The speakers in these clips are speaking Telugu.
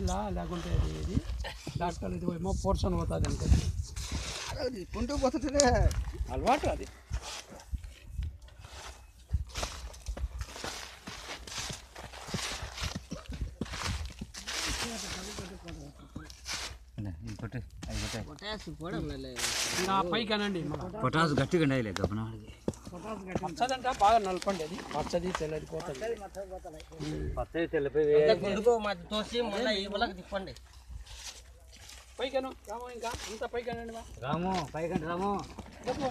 నీళ్ళ లేకుంటే ఇది డాక్టర్ ఇది ఏమో పోర్షన్ పోతుంది అనుకో అది కుంటూ పోతుంటే అలవాటు అది పైకనండి పొటాస్ గట్టిగా పచ్చదంట బాగా నలపండి అది పచ్చది తెల్లది పోతుంది పచ్చది తెల్లపోయి తిప్పండి పైకను రాము ఇంకా ఇంత పైకనండి రాము పైకండి రాము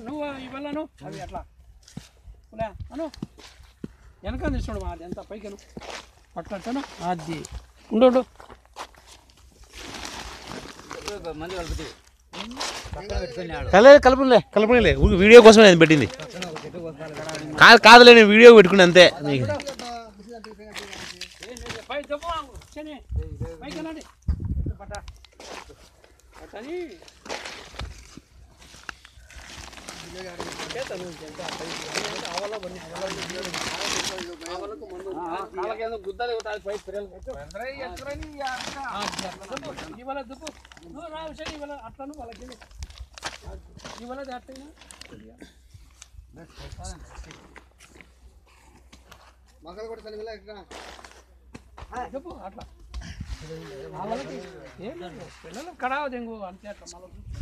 నువ్వు ఇవ్వలను అవి అట్లా అను వెనక తీసుకోండి మా అది ఎంత పైకను అట్లను అది ఉండు మంది కలుపుతుంది కలపలే కలపలే వీడియో కోసమే నేను పెట్టింది కాదులే నేను వీడియో పెట్టుకుని అంతే నీకు ఇవాళ దుప్పు నువ్వు రా విషయం ఇవాళ అట్లను వాళ్ళకి ఇవాళ అట్టయినా మగలు కూడా చెప్పు అట్లా పిల్లలు కడావు దెంగు అంతే అట్లా మళ్ళీ